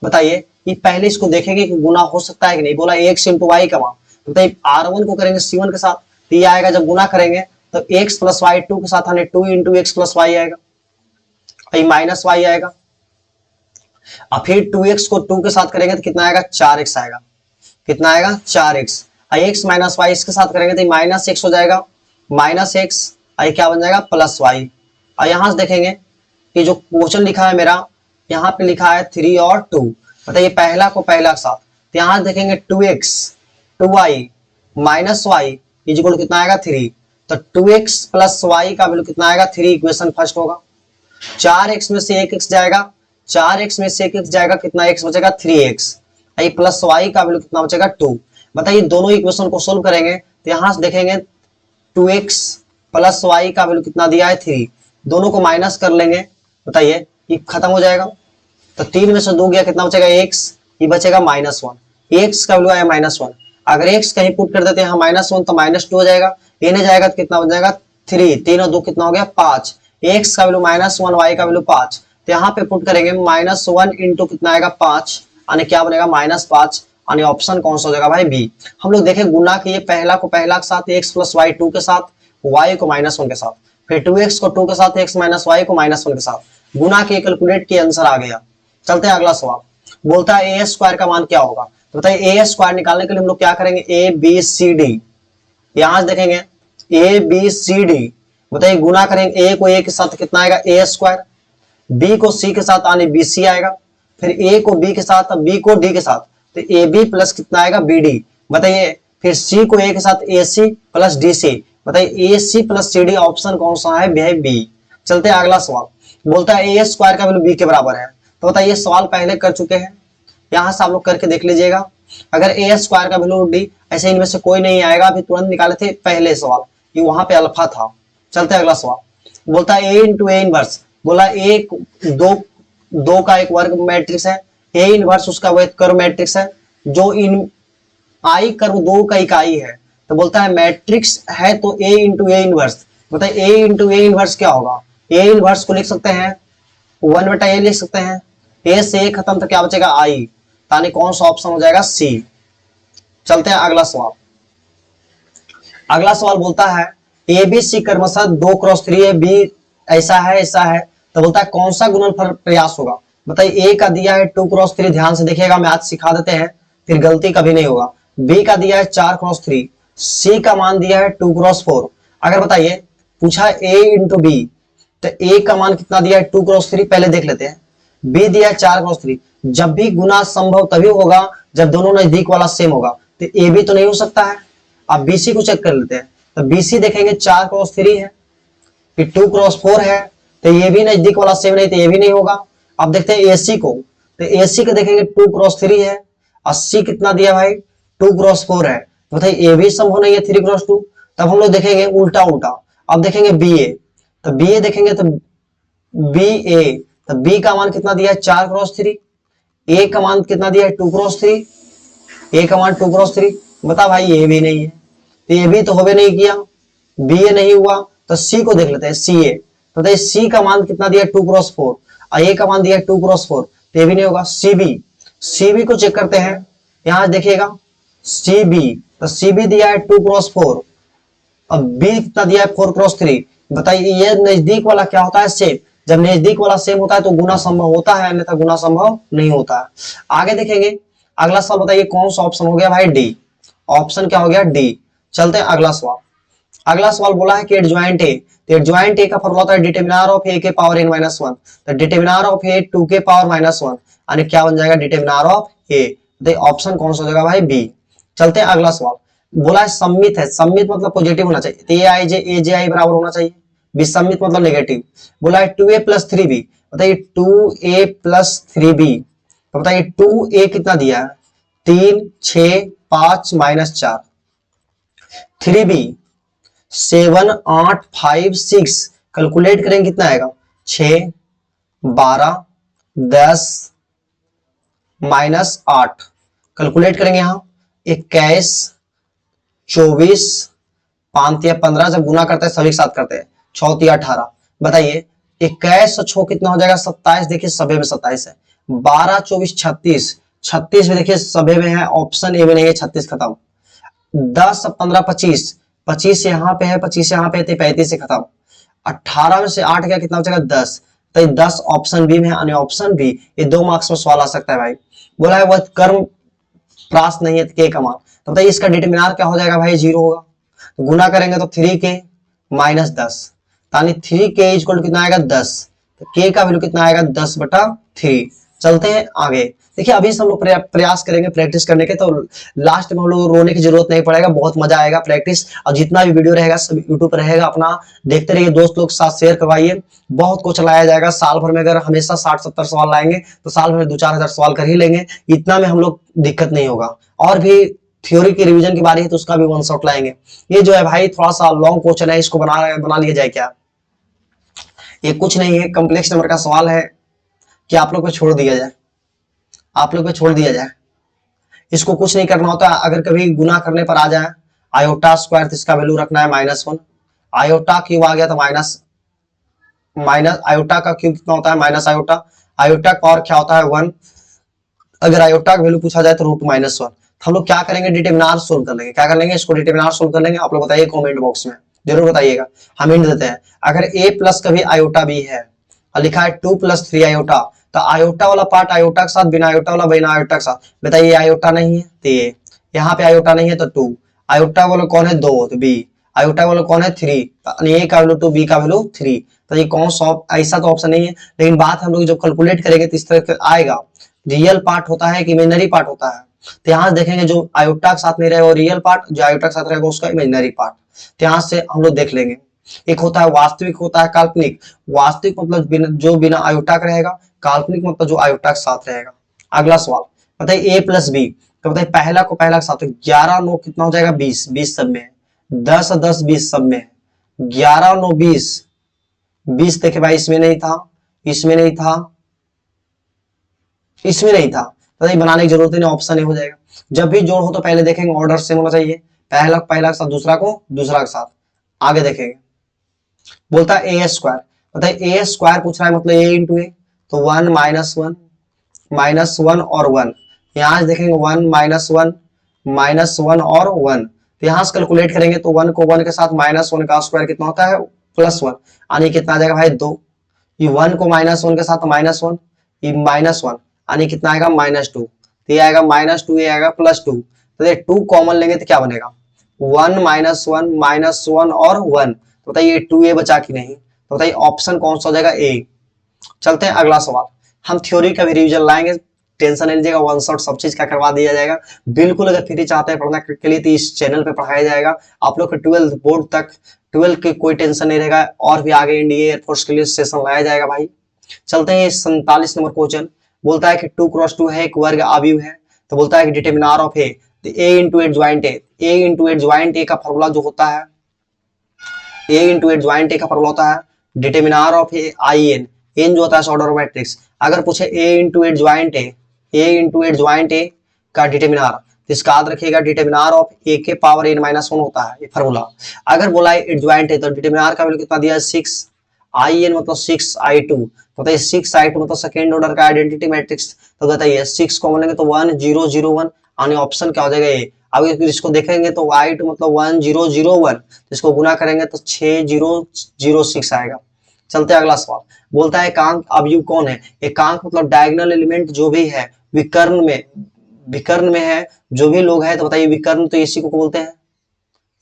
बताइए ये पहले इसको देखेंगे कि गुना हो सकता है कि नहीं। बोला एक्स इंटू वाई का मान, बताइए R1 को करेंगे C1 के साथ, तो ये आएगा जब गुना करेंगे तो x प्लस वाई 2 के साथ आने 2 इंटू एक्स प्लस वाई आएगा, माइनस वाई आएगा। अब फिर 2x को 2 के साथ करेंगे तो कितना आएगा 4x आएगा, कितना आएगा 4x। x माइनस वाई इसके साथ करेंगे तो माइनस एक्स हो जाएगा, माइनस एक्स, आई क्या बन जाएगा प्लस वाई। और यहां से देखेंगे कि जो क्वेश्चन लिखा है मेरा, यहाँ पे लिखा है 3 और 2, बताइए पहला को पहला के साथ, तो यहां से देखेंगे 2x 2y minus Y equal कितना आएगा 3, तो 2x प्लस वाई का वैल्यू कितना आएगा 3, इक्वेशन फर्स्ट होगा। 4x में से 1x जाएगा, 4x में से 1x जाएगा, कितना x बचेगा 3x, आई प्लस वाई का वैल्यू कितना बचेगा 2। बताइए दोनों इक्वेशन को सोल्व करेंगे तो यहां से देखेंगे 2x प्लस वाई का वैल्यू कितना दिया है 3, दोनों को माइनस कर लेंगे, बताइए ये खत्म हो जाएगा, तो 3 में से 2 गया कितना बचेगा x, ये बचेगा -1, x का वैल्यू आया -1। अगर x कहीं पुट कर देते हैं -1 तो -2 हो जाएगा, ये नहीं जाएगा तो कितना बन जाएगा 3, 3 और 2 कितना हो गया 5, x का वैल्यू -1 y का वैल्यू 5, तो यहाँ पे पुट करेंगे -1 इंटू कितना आएगा 5, यानी क्या बनेगा -5, यानी ऑप्शन कौन सा हो जाएगा भाई बी। हम लोग देखें गुना किए पहला को पहला के साथ x प्लस वाई 2 के साथ, y को -1 के साथ, फिर 2x को 2 के साथ, x माइनस वाई को -1 के साथ, गुना के कैलकुलेट किए आंसर आ गया। चलते हैं अगला सवाल। बोलता है ए स्क्वायर का मान क्या होगा, तो बताइए ए स्क्वायर निकालने के लिए हम लोग क्या करेंगे ए बी सी डी, यहां से देखेंगे ए बी सी डी, बताइए गुना करेंगे ए को ए के साथ कितना आएगा ए स्क्वायर, बी को सी के साथ आने बी सी आएगा, फिर ए को बी के साथ बी को डी के साथ, तो ए बी प्लस कितना आएगा बी डी, बताइए फिर सी को ए के साथ ए सी प्लस डी सी, बताइए A C plus C D, option कौन सा है बी। चलते हैं अगला सवाल। बोलता है ए स्क्वायर का वैल्यू बी के बराबर है, तो बताइए सवाल पहले कर चुके हैं, यहां से आप लोग करके देख लीजिएगा। अगर ए स्क्वायर का वैल्यू डी, ऐसे इनमें से कोई नहीं आएगा, अभी तुरंत निकाले थे पहले सवाल, ये वहां पे अल्फा था। चलते हैं अगला सवाल। बोलता है ए इंटू ए इनवर्स, बोला एक दो का एक वर्ग मैट्रिक्स है, ए इनवर्स उसका वह कर्व मैट्रिक्स है, जो इन आई कर्व 2 का इकाई है, तो बोलता है मैट्रिक्स है तो ए इंटू ए इनवर्स, बताइए ए इंटू ए इनवर्स क्या होगा, ए इनवर्स को लिख सकते हैं 1/a लिख सकते हैं, ए से ए खत्म तो क्या बचेगा आई, यानी कौन सा ऑप्शन हो जाएगा सी। चलते हैं अगला सवाल। अगला सवाल बोलता है ए बी सी क्रमशः 2x3 है, बी ऐसा है, तो बोलता है कौन सा गुणनफल प्रयास होगा, बताइए ए का दिया है 2x3, ध्यान से देखिएगा मैथ सिखा देते हैं फिर गलती कभी नहीं होगा, बी का दिया है 4x3, सी का मान दिया है 2x4। अगर बताइए पूछा ए इंटू बी, तो ए का मान कितना दिया है 2x3, पहले देख लेते हैं, बी दिया है 4x3, जब भी गुना संभव तभी होगा जब दोनों नजदीक वाला सेम होगा, तो ए बी तो नहीं हो सकता है। अब बीसी को चेक कर लेते हैं, तो बीसी देखेंगे 4x3 है, फिर 2x4 है, तो ये भी नजदीक वाला सेम नहीं, तो ये भी नहीं होगा। अब देखते हैं एसी को, तो एसी को देखेंगे 2x3 है, 80 कितना दिया भाई 2x4 है, तो बताइए ए भी संभव नहीं है 3x2। तब हम लोग देखेंगे उल्टा, अब देखेंगे बी ए, तो बी ए देखेंगे तो बी ए, तो बी का मान कितना दिया है 4x3, ए का मान कितना दिया है 2x3, ए का मान 2x3, बता भाई ये भी नहीं है, तो ये भी तो होवे नहीं किया, बी ए नहीं हुआ, तो सी को देख लेते हैं सी ए, तो बताइए सी का मान कितना दिया 2x4 और ए का मान दिया 2x4, तो ये भी नहीं होगा। सी बी को चेक करते हैं, यहां देखिएगा सी बी, तो सी बी दिया है 2x4, अब बी कितना दिया है 4x3, बताइए ये नजदीक वाला क्या होता है सेम, जब नजदीक वाला सेम होता है तो गुना संभव होता है, अन्यथा गुना संभव नहीं होता है। आगे देखेंगे अगला सवाल, बताइए कौन सा ऑप्शन हो गया भाई डी, ऑप्शन क्या हो गया डी। चलते हैं अगला सवाल। अगला सवाल बोला है कि एडजॉइंट ए, तो एडजॉइंट ए का फॉर्मूला होता है डिटरमिनर ऑफ ए के पावर n माइनस वन, तो डिटरमिनर ऑफ ए 2 के पावर माइनस वन, यानी क्या बन जाएगा डिटरमिनर ऑफ ए, तो ऑप्शन कौन सा हो जाएगा भाई बी। चलते हैं अगला सवाल, बोला है सम्मित है, सम्मित मतलब पॉजिटिव होना चाहिए, तो ए आई जे ए जे आई बराबर होना चाहिए, विसम्मित मतलब नेगेटिव। बोला है 2a प्लस 3b, बताइए 2a प्लस 3b, तो बताइए 2a कितना दिया है 3 6 5 माइनस 4, 3b 7 8 5 6, कैलकुलेट करेंगे कितना आएगा 6 12 10 माइनस 8, कैलकुलेट करेंगे यहां 21 24 5 या 15, जब गुना करते हैं सभी साथ करते हैं 6 18, बताइए 21 और 6 कितना हो जाएगा 27, देखिए सभी में 27 है, 12 24 36, 36 में देखिए सभी में है, ऑप्शन ए में नहीं है, 36 खत्म, 10 15 25, 25 यहाँ पे है 25 यहाँ पे है, 35 से खत्म, 18 में से 8 गया कितना हो जाएगा 10, तो 10 ऑप्शन बी में है, ऑप्शन बी, ये 2 मार्क्स में सवाल आ सकता है भाई। बोला है वह कर्म प्रास नहीं है के का मान, तो बताइए इसका डिटरमिनर क्या हो जाएगा भाई 0 होगा, तो गुना करेंगे तो 3k माइनस 10, यानी 3k इक्वल कितना आएगा 10, तो k का वैल्यू कितना आएगा 10/3। चलते हैं आगे, देखिए अभी से हम लोग प्रयास करेंगे प्रैक्टिस करने के, तो लास्ट में हम लोग रोने की जरूरत नहीं पड़ेगा, बहुत मजा आएगा प्रैक्टिस, और जितना भी वीडियो रहेगा सब यूट्यूब पर रहेगा, अपना देखते रहिए, दोस्त लोग के साथ शेयर करवाइए, बहुत कुछ लाया जाएगा साल भर में, अगर हमेशा 60-70 सवाल लाएंगे तो साल भर में 2-4 हजार सवाल कर ही लेंगे, इतना में हम लोग दिक्कत नहीं होगा। और भी थ्योरी की रिवीजन की बारी है तो उसका भी वन शॉट लाएंगे। ये जो है भाई थोड़ा सा लॉन्ग क्वेश्चन है, इसको बना लिया जाए क्या, ये कुछ नहीं है, कॉम्प्लेक्स नंबर का सवाल है कि आप लोग को छोड़ दिया जाए, आप लोग को छोड़ दिया जाए, इसको कुछ नहीं करना होता, अगर कभी गुना करने पर आ जाए आयोटा स्क्वायर तो इसका वैल्यू रखना है -1, आयोटा क्यूब आ गया तो माइनस आयोटा का क्यूब कितना होता है माइनस आयोटा, आयोटा का और क्या होता है 1, अगर आयोटा का वैल्यू पूछा जाए तो √-1, हम लोग क्या करेंगे डिटरमिनर सोल्व कर लेंगे, क्या कर लेंगे इसको डिटरमिनर सोल्व कर लेंगे, आप लोग बताइए कमेंट बॉक्स में जरूर बताइएगा, हम हिंट देते हैं। अगर a प्लस कभी आयोटा b है और लिखा है 2 + 3 आयोटा, तो आयोटा वाला पार्ट आयोटा के साथ, बिना आयोटा वाला बिना आयोटा के साथ, बताइए आयोटा नहीं है तो ये, यहाँ पे आयोटा नहीं है तो 2, आयोटा वाला कौन है 2 तो b, आयोटा वाला कौन है 3, a का वैल्यू 2 b का वैल्यू 3, तो ये कौन सा ऐसा तो ऑप्शन नहीं है, लेकिन बात हम लोग जब कैलकुलेट करेंगे तो इस तरह से आएगा, रियल पार्ट होता है कि इमेजिनरी पार्ट होता है, तो यहाँ देखेंगे जो आयोटा के साथ नहीं रहेगा वो रियल पार्ट, जो आयोटा के साथ रहेगा उसका इमेजिनरी पार्ट, तो यहाँ से हम लोग देख लेंगे। एक होता है वास्तविक, होता है काल्पनिक, वास्तविक मतलब जो बिना आयोटा का रहेगा, काल्पनिक मतलब जो आयोटा के साथ रहेगा। अगला सवाल बताइए a + b, तो बताइए पहला को पहला के साथ, तो 11 9 कितना हो जाएगा 20, 20 सब में है, 10 10 20 सब में है, 11 9 20, 20 देखे भाई इसमें नहीं था, इसमें नहीं था, इसमें नहीं था, तो बनाने की जरूरत नहीं, ऑप्शन ए हो जाएगा। जब भी जोड़ हो तो पहले देखेंगे ऑर्डर सेम होना चाहिए, पहला पहला के साथ दूसरा को दूसरा के साथ, आगे देखेंगे। बोलता है ए स्क्वायर, बताइए ए स्क्वायर पूछ रहा है मतलब ए इंटू ए, तो 1 -1 और 1, यहाँ से देखेंगे 1 -1 और 1, तो यहाँ से कैलकुलेट करेंगे तो 1 को 1 के साथ -1 का स्क्वायर कितना होता है +1, यानी कितना आ जाएगा भाई 2, ये 1 को -1 के साथ -1, ये -1 यानी कितना आएगा -2, तो ये आएगा -2, ये आएगा +2, तो ये 2 कॉमन लेंगे तो क्या बनेगा 1 -1 और 1, तो बताइए 2a बचा कि नहीं, तो बताइए ऑप्शन कौन सा हो जाएगा ए। चलते हैं अगला सवाल, हम थ्योरी का भी रिवीजन लाएंगे, टेंशन नहीं लीजिएगा, वन शॉट सब चीज का करवा दिया जाएगा बिल्कुल, अगर फ्री चाहते हैं पढ़ना के लिए तो इस चैनल पे पढ़ाया जाएगा, आप लोग के 12th बोर्ड तक 12 की कोई टेंशन नहीं रहेगा, और भी आगे इंडिया एयरफोर्स के लिए सेशन लाया जाएगा भाई। चलते हैं 47 नंबर क्वेश्चन, बोलता है कि 2 × 2 है, एक वर्ग अवयव है, तो बोलता है कि डिटरमिनर ऑफ ए, तो a × adjoint A, a × adjoint A का फॉर्मूला जो होता है, a × एडजॉइंट ए का फॉर्मूला होता है determinant of A I N, N जो होता है ऑर्डर ऑफ मैट्रिक्स, अगर पूछे a × adjoint A, a × adjoint A का डिटरमिनर, तो इसका याद रखिएगा डिटरमिनर ऑफ a के पावर n-1 होता है ये फॉर्मूला। अगर बोला है एडजॉइंट है तो डिटरमिनर का वैल्यू कितना दिया है 6, in मतलब 6i2, तो बताइए 6i2 मतलब सेकंड ऑर्डर का आइडेंटिटी मैट्रिक्स, तो बताइए 6 कॉमन लेंगे तो 1 0 0 1, यानी ऑप्शन क्या हो जाएगा ए। अब इसको देखेंगे तो y2 मतलब 1 0 0 1, तो इसको गुना करेंगे तो 6 0 0 6 आएगा। चलते हैं अगला सवाल, बोलता है एकांक अवयव कौन है, एकांक मतलब डायगोनल एलिमेंट जो भी है विकर्ण में है जो भी लोग है, तो बताइए विकर्ण तो इसी को बोलते हैं,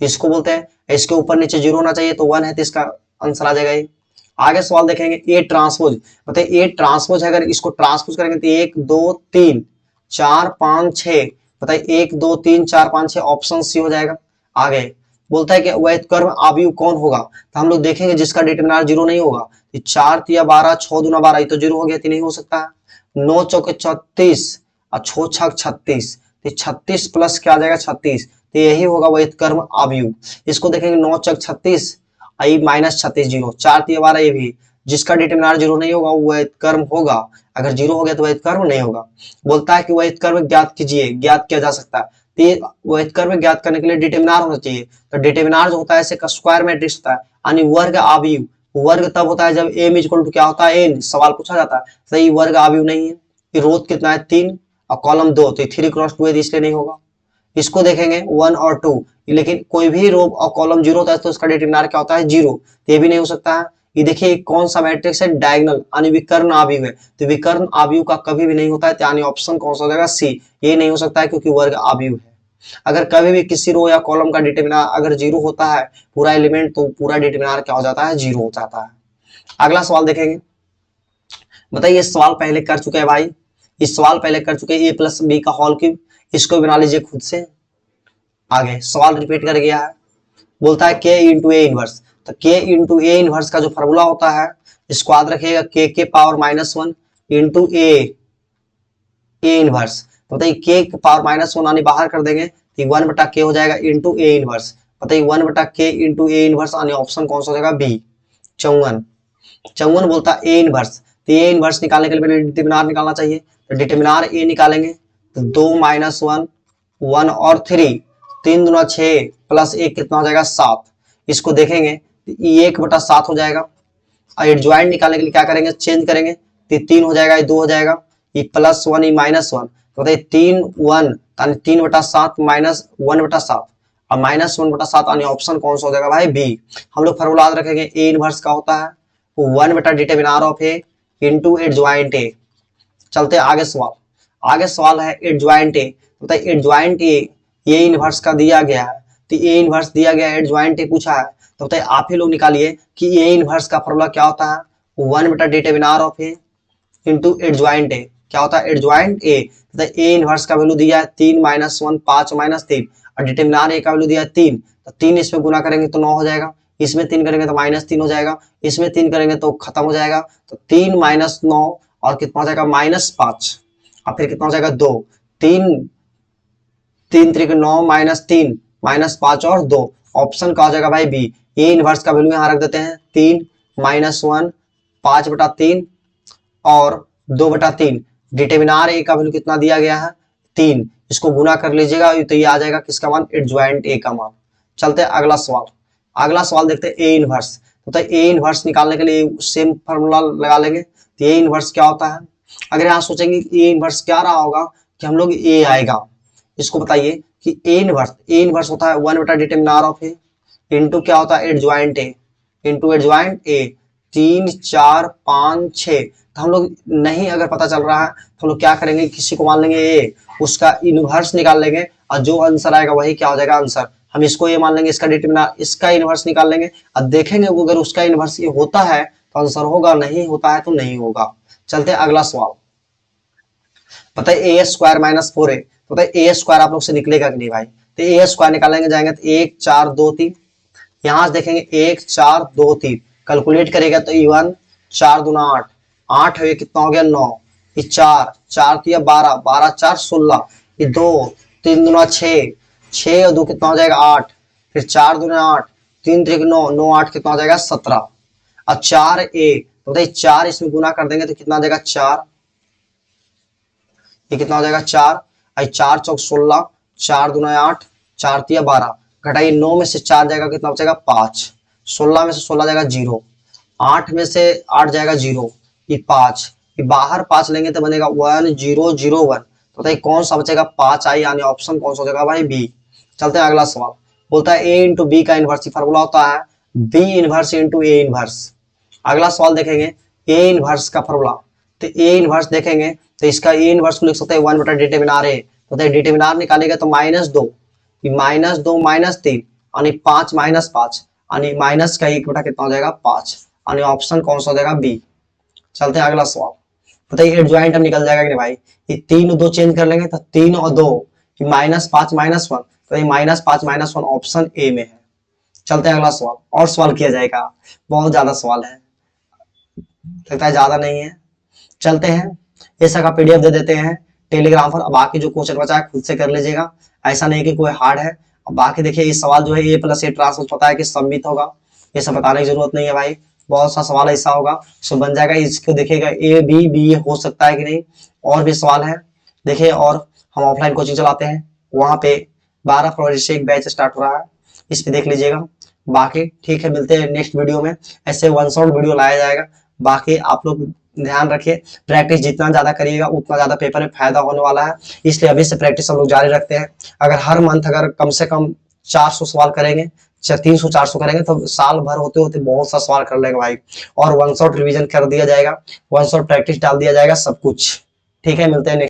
तो इसको बोलते हैं। इसके ऊपर नीचे जीरो होना चाहिए तो 1 है, तो इसका आंसर आ जाएगा ये। आगे सवाल देखेंगे ए ट्रांसपोज, बताइए ए ट्रांसपोज है, अगर इसको ट्रांसपोज करेंगे तो 1 2 3 4 5 6, बताइए 1 2 3 4 5 6, ऑप्शन सी हो जाएगा। आगे बोलता है कि वैध कर्म आव्यूह कौन होगा, तो हम लोग देखेंगे जिसका डिटरमिनर जीरो नहीं होगा। 4 तिया 12, 6 दूना 12, ये तो जीरो हो गया, तो नहीं हो सकता है। 9 चौके 36 और 6 छक 36, तो 36 प्लस क्या आ जाएगा 36, तो यही होगा वैध कर्म आव्यूह। इसको देखेंगे 9 चक 36 आई माइनस 36 जीरो, 4 तिया 12, ये भी जिसका डिटरमिनर जीरो नहीं होगा वो वैध कर्म होगा। अगर जीरो हो गया तो वैध कर्म नहीं होगा। बोलता है कि वैध कर्म ज्ञात कीजिए, ज्ञात किया जा सकता है, तो ये वैध कर्म ज्ञात करने के लिए डिटरमिनर होना चाहिए। तो डिटरमिनर जो होता है ऐसे स्क्वायर मैट्रिक्स होता है, यानी वर्ग आव्यूह। वर्ग तब होता है जब m इक्वल टू क्या होता है n, सवाल पूछा जाता है। सही वर्ग आव्यूह नहीं है। ये रोध कितना है 3 और कॉलम 2, तो 3 क्रॉस 2 है, इसलिए नहीं होगा। इसको देखेंगे 1 और 2, लेकिन कोई भी रो और कॉलम जीरो होता है तो उसका डिटरमिनर क्या होता है 0, ये भी नहीं हो सकता है। ये देखिए कौन सा मैट्रिक्स है, डायगोनल यानी विकर्ण आव्यूह है, तो विकर्ण आव्यूह का कभी भी नहीं होता है, यानी ऑप्शन कौन सा हो जाएगा सी, ये नहीं हो सकता है क्योंकि वर्ग आव्यूह है। अगर कभी भी किसी रो या कॉलम का डिटरमिनर अगर जीरो होता है पूरा एलिमेंट, तो पूरा डिटरमिनर क्या हो जाता है, जीरो हो जाता है। अगला सवाल देखेंगे, बताइए सवाल पहले कर चुके हैं भाई, इस सवाल पहले कर चुके हैं, a प्लस बी का होल क्यूब, इसको बना लीजिए खुद से। आगे सवाल रिपीट कर गया है, बोलता है k इंटू ए इनवर्स, तो k इंटू ए इनवर्स का जो फॉर्मूला होता है इसको याद रखिएगा, k के पावर -1 इंटू ए इनवर्स, तो बताइए k के पावर -1 आने बाहर कर देंगे तो 1 बटा k हो जाएगा इंटू ए इनवर्स, बताइए 1 बटा k इंटू ए इनवर्स आने ऑप्शन कौन सा हो जाएगा बी 54। 54 बोलता है ए इनवर्स, तो ए इनवर्स निकालने के लिए पहले डिटरमिनर निकालना चाहिए, तो डिटरमिनर ए निकालेंगे तो 2 - 1 1 और 3, 3 दूना 6 प्लस 1 कितना हो जाएगा 7, इसको देखेंगे तो 1 बटा 7 हो जाएगा। और एडजॉइंट निकालने के लिए क्या करेंगे, चेंज करेंगे तो 3 हो जाएगा, ये 2 हो जाएगा, ये +1 ये -1, तो बताइए 3 1 यानी 3 बटा 7 माइनस 1 बटा 7, और -1 बटा 7 यानी ऑप्शन कौन सा हो जाएगा भाई बी। हम लोग फॉर्मूला याद रखेंगे, ए इनवर्स का होता है 1 बटा determiner of A into adjoint A. चलते आगे सवाल, आगे सवाल है एडजॉइंट ए, बताइए एडजॉइंट ए इनवर्स का दिया गया है, तो ए इनवर्स दिया गया है, एडजॉइंट ए पूछा है, तो बताइए आप ही लोग निकालिए कि ए इनवर्स का फॉर्मूला क्या होता है, 1 बटा determiner of A into adjoint A, क्या होता है एडजॉइंट ए, बताइए ए इनवर्स का वैल्यू दिया है 3 - 1 5 - 3, और डिटरमिनर ए का वैल्यू दिया है 3, तो 3 इसमें गुना करेंगे तो 9 हो जाएगा, इसमें 3 करेंगे तो -3 हो जाएगा, इसमें 3 करेंगे तो खत्म हो जाएगा, तो 3 - 9 और कितना हो जाएगा -5, और फिर कितना हो जाएगा 2, 3 3 3 9 -3 -5 और 2, ऑप्शन का हो जाएगा भाई बी। ए इनवर्स का वैल्यू यहाँ रख देते हैं 3 - 1 5 बटा 3 और 2 बटा 3, डिटरमिनर ए का वैल्यू कितना दिया गया है 3, इसको गुना कर लीजिएगा तो ये आ जाएगा किसका मान, एडजॉइंट ए का मान। चलते हैं अगला सवाल, अगला सवाल देखते हैं ए इनवर्स, तो ए इनवर्स निकालने के लिए सेम फार्मूला लगा लेंगे, तो ए इनवर्स क्या होता है, अगर यहाँ सोचेंगे ए इनवर्स क्या रहा होगा कि हम लोग ए आएगा, इसको बताइए कि ए इनवर्स होता है 1 बटा डिटरमिनर ऑफ ए इंटू क्या होता है adjoint A, into adjoint A 3 4 5 6, तो हम लोग नहीं अगर पता चल रहा है तो हम लोग क्या करेंगे, किसी को मान लेंगे ए, उसका इनवर्स निकाल लेंगे और जो आंसर आएगा वही क्या हो जाएगा आंसर, हम इसको ये मान लेंगे, इसका डिटरमिनर इसका इनवर्स निकाल लेंगे और देखेंगे वो अगर उसका इनवर्स ये होता है तो आंसर होगा, नहीं होता है तो नहीं होगा। चलते हैं अगला सवाल, बताइए ए स्क्वायर -4a, बताइए ए स्क्वायर आप लोग से निकलेगा कि नहीं भाई, तो ए स्क्वायर निकालेंगे जाएंगे तो 1 4 2 3, यहां से देखेंगे 1 4 2 3, कैलकुलेट करेगा तो इवन 4 दूना 8 8 है, कितना हो गया 9, ये 4 4 तिया 12 12 4 16, ये 2 3 दूना 6 6 और 2 कितना हो जाएगा 8, फिर 4 दूना 8 3 3 9 9 8 कितना हो जाएगा 17, और 4 ए, तो बताइए 4 इसमें गुना कर देंगे तो कितना हो जाएगा 4, ये कितना हो जाएगा 4, आई 4 चौक 16 4 दूना 8 4 तिया 12, घटाइए 9 में से 4 जाएगा कितना बचेगा 5, 16 में से 16 जाएगा 0, 8 में से 8 जाएगा 0, ये 5, ये बाहर 5 लेंगे तो बनेगा 1 0 0 1, तो बताइए कौन सा बचेगा 5 आई, यानी ऑप्शन कौन सा हो जाएगा भाई बी। चलते हैं अगला सवाल, बोलता है ए इंटू बी का इनवर्स फार्मूला होता है B inverse into A inverse. अगला सवाल देखेंगे ए इनवर्स का फार्मूला, तो ए इनवर्स देखेंगे तो इसका ए इनवर्स को लिख सकते हैं 1 बटा डिटरमिनर ए, तो डिटरमिनर निकालेगा तो -2 -2 -3 यानी 5 माइनस 5 यानी माइनस का 1 बटा कितना हो जाएगा 5, यानी ऑप्शन कौन सा हो जाएगा बी। चलते हैं अगला सवाल। बताइए एडजॉइंट अब निकल जाएगा कि नहीं भाई, ये 3 और 2 चेंज कर लेंगे तो 3 और 2 -5 -1, तो ये -5 -1 ऑप्शन ए में है। चलते हैं अगला सवाल, और सवाल किया जाएगा, बहुत ज्यादा सवाल है, लगता है ज्यादा नहीं है। चलते हैं, ऐसा का पीडीएफ दे देते हैं टेलीग्राम पर। बाकी जो क्वेश्चन बचा है खुद से कर लीजिएगा, ऐसा नहीं कि कोई हार्ड है। और बाकी देखिए इस सवाल जो है ए प्लस ए ट्रांसपोज पता है कि सम्मित होगा, ये सब बताने की जरूरत नहीं है भाई, बहुत सा सवाल ऐसा होगा सो बन जाएगा। इसको देखिएगा ए बी बी हो सकता है कि नहीं, और भी सवाल है देखिए। और हम ऑफलाइन कोचिंग चलाते हैं, वहां पे 12 फरवरी से एक बैच स्टार्ट हो रहा है, इस पे देख लीजिएगा। बाकी ठीक है, मिलते हैं नेक्स्ट वीडियो में, ऐसे वन शॉट वीडियो लाया जाएगा। बाकी आप लोग ध्यान रखिए, प्रैक्टिस जितना ज्यादा करिएगा उतना ज्यादा पेपर में फायदा होने वाला है, इसलिए अभी से प्रैक्टिस हम लोग जारी रखते हैं। अगर हर मंथ अगर कम से कम 400 सवाल करेंगे, 300 400 करेंगे तो साल भर होते होते बहुत सा सवाल कर लेंगे भाई, और वन शॉट रिवीजन कर दिया जाएगा, वन शॉट प्रैक्टिस डाल दिया जाएगा, सब कुछ ठीक है। मिलते हैं